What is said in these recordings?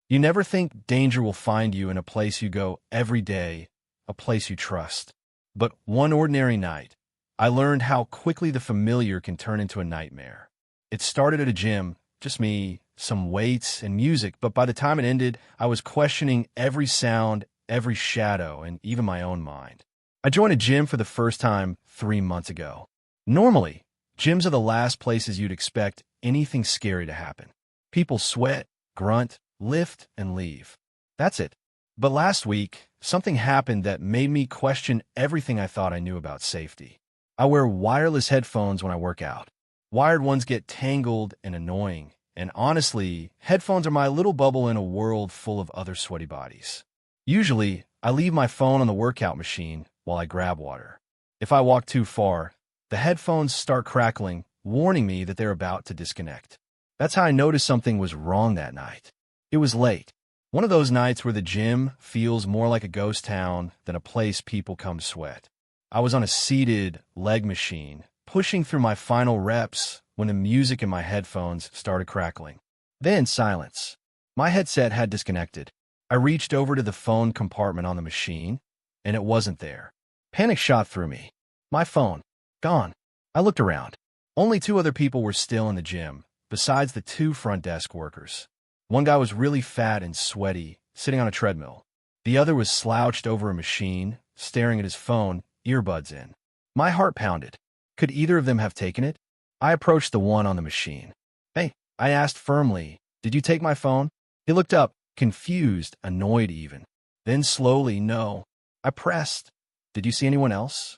You never think danger will find you in a place you go every day, a place you trust. But one ordinary night, I learned how quickly the familiar can turn into a nightmare. It started at a gym, just me, some weights, and music, but by the time it ended, I was questioning every sound, every shadow, and even my own mind. I joined a gym for the first time 3 months ago. Normally, gyms are the last places you'd expect anything scary to happen. People sweat, grunt, lift, and leave. That's it. But last week, something happened that made me question everything I thought I knew about safety. I wear wireless headphones when I work out. Wired ones get tangled and annoying, and honestly, headphones are my little bubble in a world full of other sweaty bodies. Usually, I leave my phone on the workout machine while I grab water. If I walk too far, the headphones start crackling, warning me that they're about to disconnect. That's how I noticed something was wrong that night. It was late. One of those nights where the gym feels more like a ghost town than a place people come sweat. I was on a seated leg machine, pushing through my final reps when the music in my headphones started crackling. Then silence. My headset had disconnected. I reached over to the phone compartment on the machine, and it wasn't there. Panic shot through me. My phone. Gone. I looked around. Only 2 other people were still in the gym, besides the 2 front desk workers. One guy was really fat and sweaty, sitting on a treadmill. The other was slouched over a machine, staring at his phone, earbuds in. My heart pounded. Could either of them have taken it? I approached the one on the machine. "Hey," I asked firmly, "did you take my phone?" He looked up, confused, annoyed even. Then slowly, "No." I pressed, "Did you see anyone else?"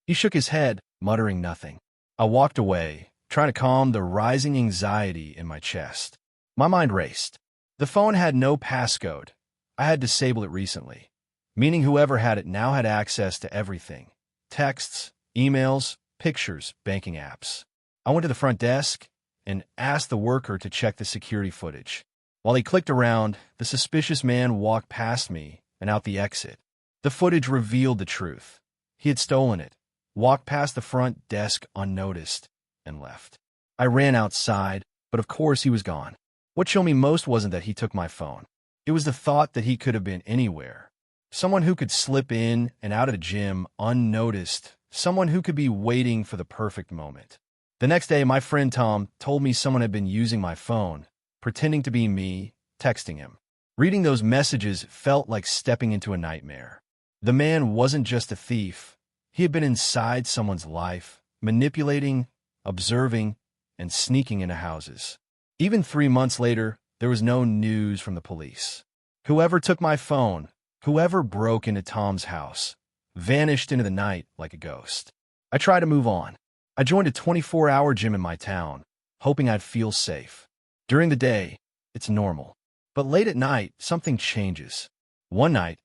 He shook his head, muttering nothing. I walked away, trying to calm the rising anxiety in my chest. My mind raced. The phone had no passcode. I had disabled it recently, meaning whoever had it now had access to everything. Texts, emails, pictures, banking apps. I went to the front desk and asked the worker to check the security footage. While he clicked around, the suspicious man walked past me and out the exit. The footage revealed the truth. He had stolen it, walked past the front desk unnoticed, and left. I ran outside, but of course he was gone. What chilled me most wasn't that he took my phone. It was the thought that he could have been anywhere. Someone who could slip in and out of the gym unnoticed. Someone who could be waiting for the perfect moment. The next day, my friend Tom told me someone had been using my phone, pretending to be me, texting him. Reading those messages felt like stepping into a nightmare. The man wasn't just a thief. He had been inside someone's life, manipulating, observing, and sneaking into houses. Even 3 months later, there was no news from the police. Whoever took my phone, whoever broke into Tom's house, vanished into the night like a ghost. I tried to move on. I joined a 24-hour gym in my town, hoping I'd feel safe. During the day, it's normal. But late at night, something changes. One night,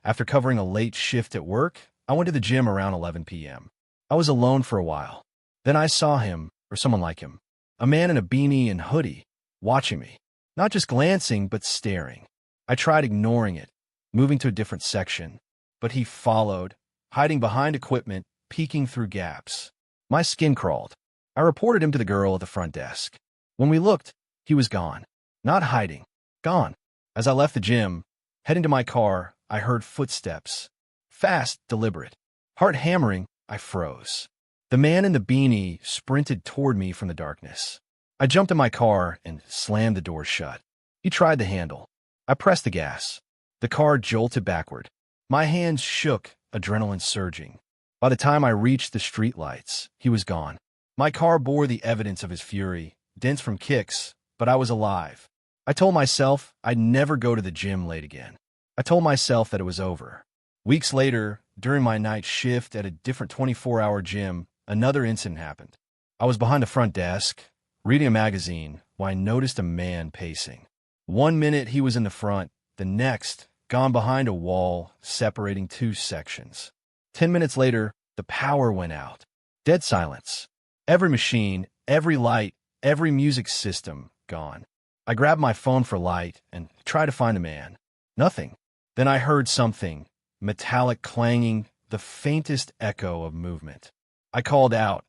after covering a late shift at work, I went to the gym around 11 p.m. I was alone for a while. Then I saw him, or someone like him, a man in a beanie and hoodie, watching me. Not just glancing, but staring. I tried ignoring it, moving to a different section. But he followed, hiding behind equipment, peeking through gaps. My skin crawled. I reported him to the girl at the front desk. When we looked, he was gone. Not hiding. Gone. As I left the gym, heading to my car, I heard footsteps. Fast, deliberate. Heart hammering, I froze. The man in the beanie sprinted toward me from the darkness. I jumped in my car and slammed the door shut. He tried the handle. I pressed the gas. The car jolted backward. My hands shook, adrenaline surging. By the time I reached the streetlights, he was gone. My car bore the evidence of his fury, dents from kicks, but I was alive. I told myself I'd never go to the gym late again. I told myself that it was over. Weeks later, during my night shift at a different 24-hour gym, another incident happened. I was behind the front desk, reading a magazine, when I noticed a man pacing. 1 minute he was in the front, the next, gone behind a wall, separating 2 sections. 10 minutes later, the power went out. Dead silence. Every machine, every light, every music system, gone. I grabbed my phone for light and tried to find the man. Nothing. Then I heard something, metallic clanging, the faintest echo of movement. I called out,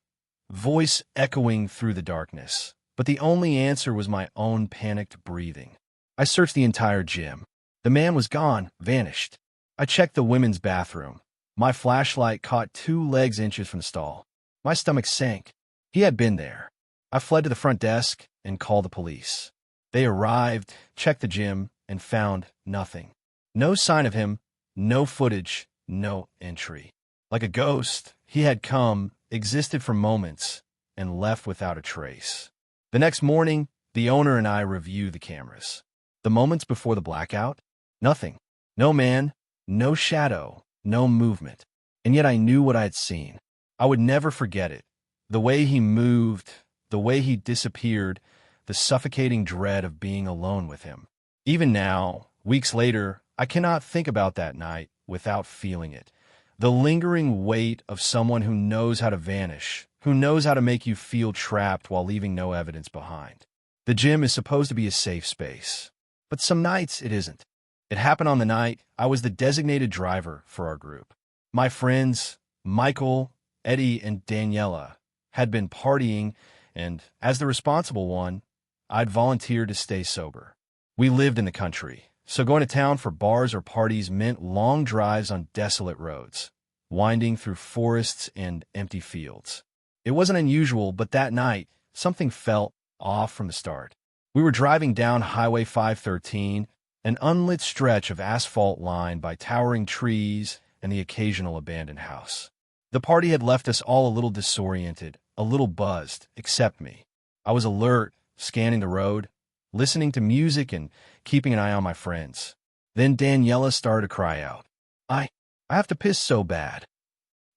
voice echoing through the darkness, but the only answer was my own panicked breathing. I searched the entire gym. The man was gone, vanished. I checked the women's bathroom. My flashlight caught 2 inches from the stall. My stomach sank. He had been there. I fled to the front desk and called the police. They arrived, checked the gym, and found nothing. No sign of him, no footage, no entry. Like a ghost, he had come, existed for moments, and left without a trace. The next morning, the owner and I reviewed the cameras. The moments before the blackout, nothing. No man, no shadow, no movement. And yet I knew what I had seen. I would never forget it. The way he moved, the way he disappeared, the suffocating dread of being alone with him. Even now, weeks later, I cannot think about that night without feeling it. The lingering weight of someone who knows how to vanish, who knows how to make you feel trapped while leaving no evidence behind. The gym is supposed to be a safe space, but some nights it isn't. It happened on the night I was the designated driver for our group. My friends, Michael, Eddie, and Daniela, had been partying, and as the responsible one, I'd volunteered to stay sober. We lived in the country, so going to town for bars or parties meant long drives on desolate roads, winding through forests and empty fields. It wasn't unusual, but that night, something felt off from the start. We were driving down Highway 513, an unlit stretch of asphalt lined by towering trees and the occasional abandoned house. The party had left us all a little disoriented, a little buzzed, except me. I was alert, scanning the road, listening to music and keeping an eye on my friends. Then Daniela started to cry out. I have to piss so bad.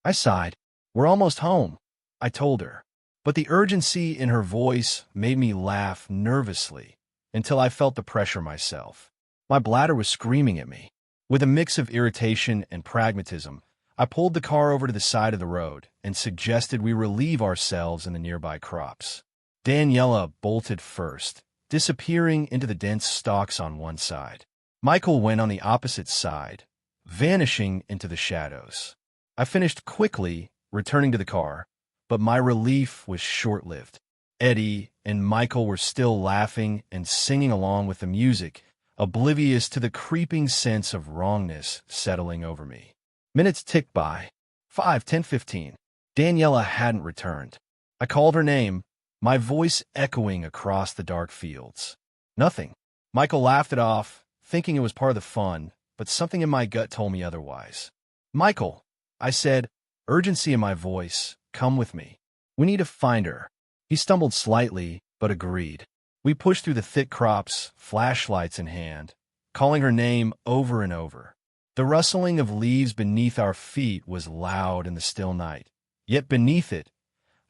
I sighed. We're almost home, I told her. But the urgency in her voice made me laugh nervously until I felt the pressure myself. My bladder was screaming at me. With a mix of irritation and pragmatism, I pulled the car over to the side of the road and suggested we relieve ourselves in the nearby crops. Daniela bolted first, disappearing into the dense stalks on one side. Michael went on the opposite side, vanishing into the shadows. I finished quickly, returning to the car, but my relief was short-lived. Eddie and Michael were still laughing and singing along with the music, oblivious to the creeping sense of wrongness settling over me. Minutes ticked by. 5, 10, 15. Daniela hadn't returned. I called her name, my voice echoing across the dark fields. Nothing. Michael laughed it off, thinking it was part of the fun, but something in my gut told me otherwise. Michael, I said, urgency in my voice, come with me. We need to find her. He stumbled slightly, but agreed. We pushed through the thick crops, flashlights in hand, calling her name over and over. The rustling of leaves beneath our feet was loud in the still night. Yet beneath it,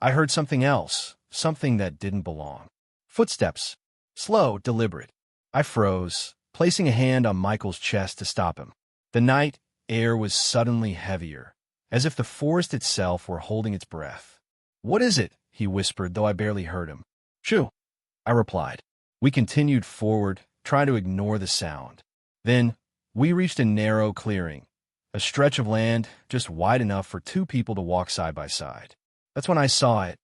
I heard something else, something that didn't belong. Footsteps. Slow, deliberate. I froze, placing a hand on Michael's chest to stop him. The night air was suddenly heavier, as if the forest itself were holding its breath. What is it? He whispered, though I barely heard him. Shoo, I replied. We continued forward, trying to ignore the sound. Then, we reached a narrow clearing, a stretch of land just wide enough for 2 people to walk side by side. That's when I saw it,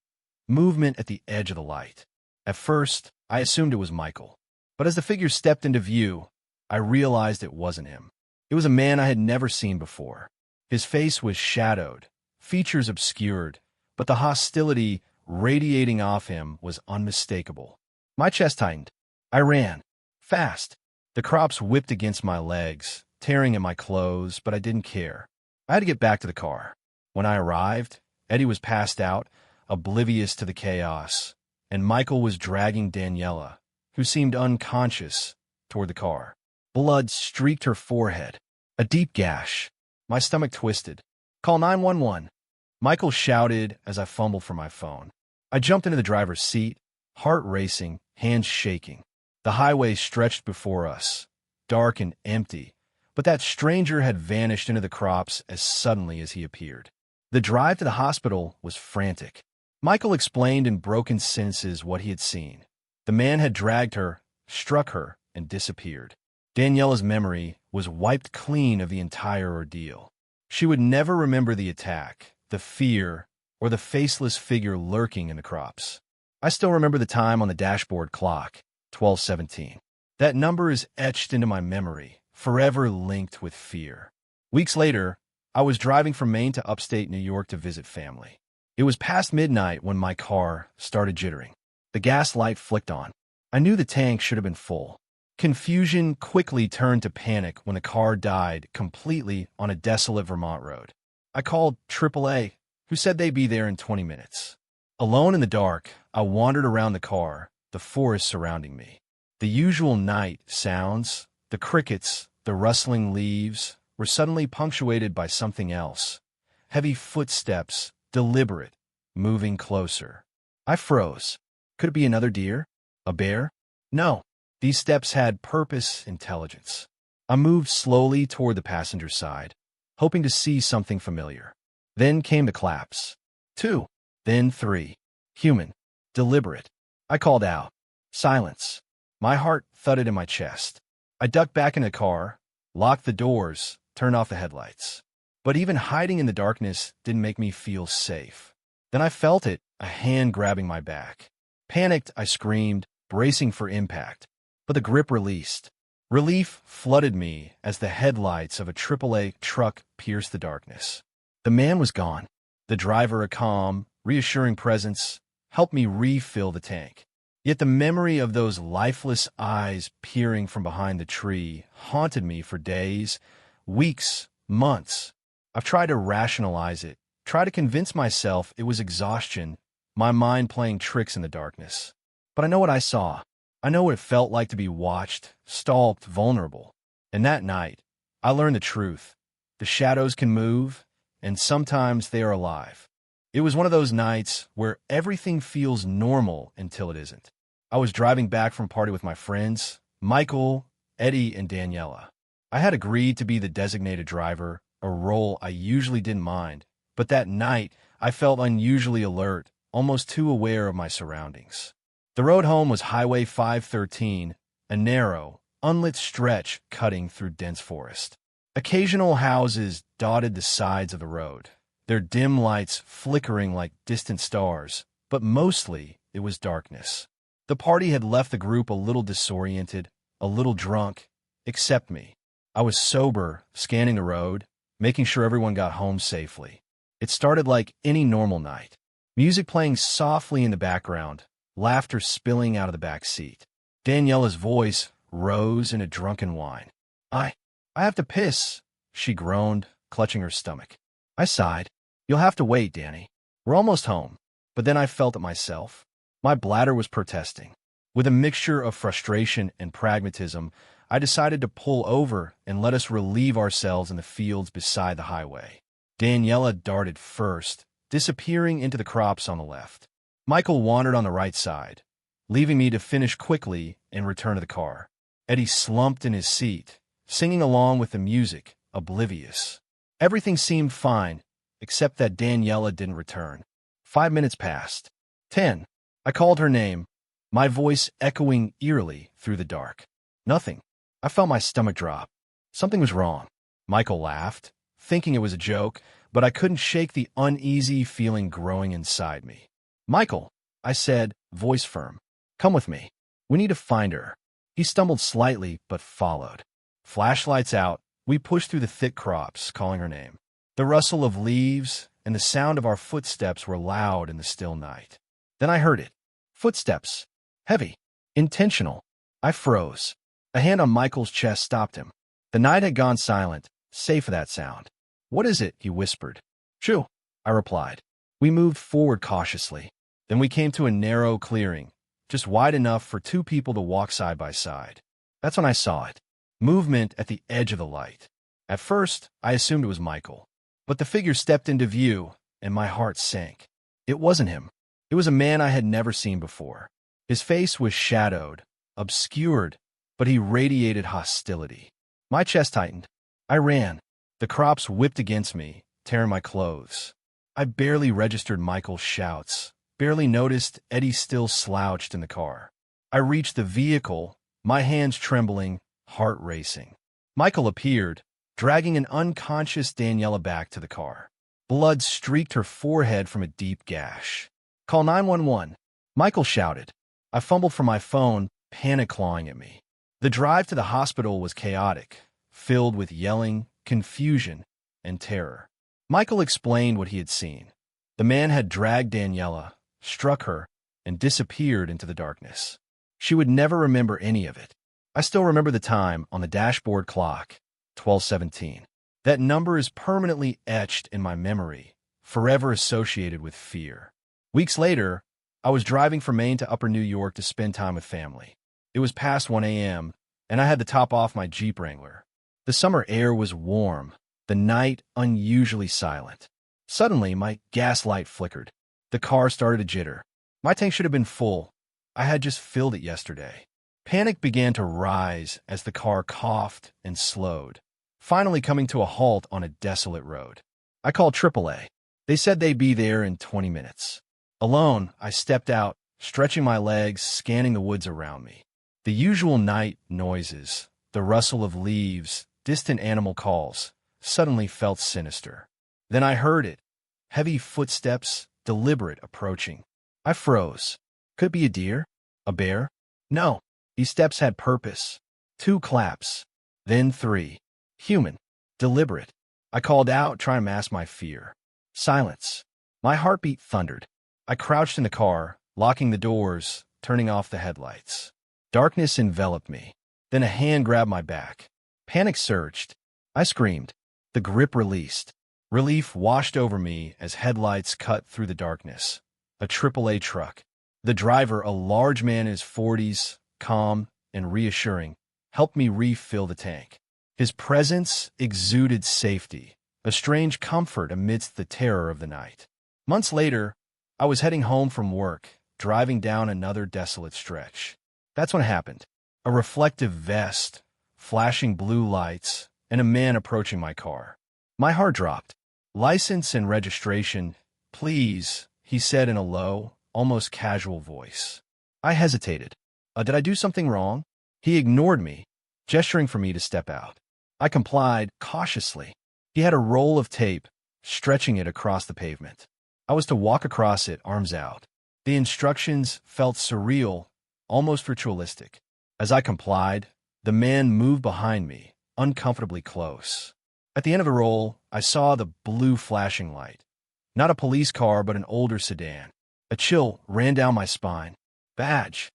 movement at the edge of the light. At first, I assumed it was Michael. But as the figure stepped into view, I realized it wasn't him. It was a man I had never seen before. His face was shadowed, features obscured, but the hostility radiating off him was unmistakable. My chest tightened. I ran. Fast. The crops whipped against my legs, tearing at my clothes, but I didn't care. I had to get back to the car. When I arrived, Eddie was passed out, oblivious to the chaos, and Michael was dragging Daniela, who seemed unconscious, toward the car. Blood streaked her forehead. A deep gash. My stomach twisted. Call 911. Michael shouted as I fumbled for my phone. I jumped into the driver's seat, heart racing, hands shaking. The highway stretched before us, dark and empty, but that stranger had vanished into the crops as suddenly as he appeared. The drive to the hospital was frantic. Michael explained in broken sentences what he had seen. The man had dragged her, struck her, and disappeared. Daniela's memory was wiped clean of the entire ordeal. She would never remember the attack, the fear, or the faceless figure lurking in the crops. I still remember the time on the dashboard clock, 12:17. That number is etched into my memory, forever linked with fear. Weeks later, I was driving from Maine to upstate New York to visit family. It was past midnight when my car started jittering. The gas light flicked on. I knew the tank should have been full. Confusion quickly turned to panic when the car died completely on a desolate Vermont road. I called AAA, who said they'd be there in 20 minutes. Alone in the dark, I wandered around the car, the forest surrounding me. The usual night sounds, the crickets, the rustling leaves, were suddenly punctuated by something else. Heavy footsteps, deliberate, moving closer. I froze. Could it be another deer? A bear? No. These steps had purpose, intelligence. I moved slowly toward the passenger side, hoping to see something familiar. Then came the claps. 2. Then 3. Human. Deliberate. I called out. Silence. My heart thudded in my chest. I ducked back in the car, locked the doors, turned off the headlights. But even hiding in the darkness didn't make me feel safe. Then I felt it, a hand grabbing my back. Panicked, I screamed, bracing for impact. But the grip released. Relief flooded me as the headlights of a AAA truck pierced the darkness. The man was gone. The driver, a calm, reassuring presence, helped me refill the tank. Yet the memory of those lifeless eyes peering from behind the tree haunted me for days, weeks, months. I've tried to rationalize it, tried to convince myself it was exhaustion, my mind playing tricks in the darkness. But I know what I saw. I know what it felt like to be watched, stalked, vulnerable. And that night, I learned the truth. The shadows can move, and sometimes they are alive. It was one of those nights where everything feels normal until it isn't. I was driving back from a party with my friends, Michael, Eddie, and Daniela. I had agreed to be the designated driver, a role I usually didn't mind. But that night, I felt unusually alert, almost too aware of my surroundings. The road home was Highway 513, a narrow, unlit stretch cutting through dense forest. Occasional houses dotted the sides of the road, their dim lights flickering like distant stars, but mostly it was darkness. The party had left the group a little disoriented, a little drunk, except me. I was sober, scanning the road, making sure everyone got home safely. It started like any normal night. Music playing softly in the background, laughter spilling out of the back seat. Daniela's voice rose in a drunken whine. I have to piss, she groaned, clutching her stomach. I sighed. You'll have to wait, Danny. We're almost home. But then I felt it myself. My bladder was protesting. With a mixture of frustration and pragmatism, I decided to pull over and let us relieve ourselves in the fields beside the highway. Daniela darted first, disappearing into the crops on the left. Michael wandered on the right side, leaving me to finish quickly and return to the car. Eddie slumped in his seat, singing along with the music, oblivious. Everything seemed fine, except that Daniela didn't return. 5 minutes passed. 10. I called her name, my voice echoing eerily through the dark. Nothing. I felt my stomach drop. Something was wrong. Michael laughed, thinking it was a joke, but I couldn't shake the uneasy feeling growing inside me. Michael, I said, voice firm. Come with me. We need to find her. He stumbled slightly, but followed. Flashlights out, we pushed through the thick crops, calling her name. The rustle of leaves and the sound of our footsteps were loud in the still night. Then I heard it. Footsteps. Heavy. Intentional. I froze. A hand on Michael's chest stopped him. The night had gone silent, save for that sound. What is it? He whispered. Shoo, I replied. We moved forward cautiously. Then we came to a narrow clearing, just wide enough for 2 people to walk side by side. That's when I saw it. Movement at the edge of the light. At first, I assumed it was Michael. But the figure stepped into view, and my heart sank. It wasn't him. It was a man I had never seen before. His face was shadowed, obscured, but he radiated hostility. My chest tightened. I ran. The crops whipped against me, tearing my clothes. I barely registered Michael's shouts, barely noticed Eddie still slouched in the car. I reached the vehicle, my hands trembling, heart racing. Michael appeared, dragging an unconscious Daniela back to the car. Blood streaked her forehead from a deep gash. Call 911. Michael shouted. I fumbled for my phone, panic clawing at me. The drive to the hospital was chaotic, filled with yelling, confusion, and terror. Michael explained what he had seen. The man had dragged Daniela, struck her, and disappeared into the darkness. She would never remember any of it. I still remember the time on the dashboard clock, 12:17. That number is permanently etched in my memory, forever associated with fear. Weeks later, I was driving from Maine to Upper New York to spend time with family. It was past 1 a.m., and I had the top off my Jeep Wrangler. The summer air was warm, the night unusually silent. Suddenly, my gas light flickered. The car started to jitter. My tank should have been full. I had just filled it yesterday. Panic began to rise as the car coughed and slowed, finally coming to a halt on a desolate road. I called AAA. They said they'd be there in 20 minutes. Alone, I stepped out, stretching my legs, scanning the woods around me. The usual night noises, the rustle of leaves, distant animal calls, suddenly felt sinister. Then I heard it. Heavy footsteps, deliberate, approaching. I froze. Could it be a deer? A bear? No. These steps had purpose. 2 claps. Then 3. Human. Deliberate. I called out, trying to mask my fear. Silence. My heartbeat thundered. I crouched in the car, locking the doors, turning off the headlights. Darkness enveloped me. Then a hand grabbed my back. Panic surged. I screamed. The grip released. Relief washed over me as headlights cut through the darkness. A AAA truck. The driver, a large man in his 40s, calm and reassuring, helped me refill the tank. His presence exuded safety, a strange comfort amidst the terror of the night. Months later, I was heading home from work, driving down another desolate stretch. That's when it happened. A reflective vest, flashing blue lights, and a man approaching my car. My heart dropped. License and registration, please, he said in a low, almost casual voice. I hesitated. Did I do something wrong? He ignored me, gesturing for me to step out. I complied cautiously. He had a roll of tape, stretching it across the pavement. I was to walk across it, arms out. The instructions felt surreal, almost ritualistic. As I complied, the man moved behind me, uncomfortably close. At the end of the roll, I saw the blue flashing light. Not a police car, but an older sedan. A chill ran down my spine. Badge?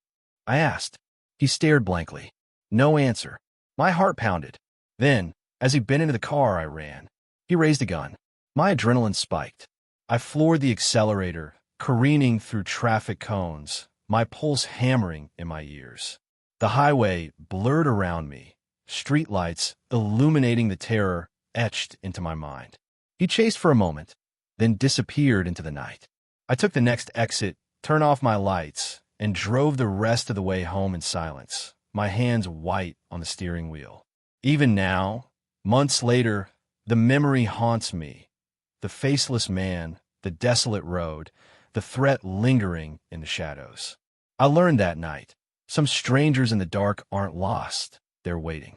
I asked. He stared blankly. No answer. My heart pounded. Then, as he bent into the car, I ran. He raised a gun. My adrenaline spiked. I floored the accelerator, careening through traffic cones, my pulse hammering in my ears. The highway blurred around me, streetlights illuminating the terror etched into my mind. He chased for a moment, then disappeared into the night. I took the next exit, turned off my lights, and drove the rest of the way home in silence, my hands white on the steering wheel. Even now, months later, the memory haunts me. The faceless man, the desolate road, the threat lingering in the shadows. I learned that night, some strangers in the dark aren't lost, they're waiting.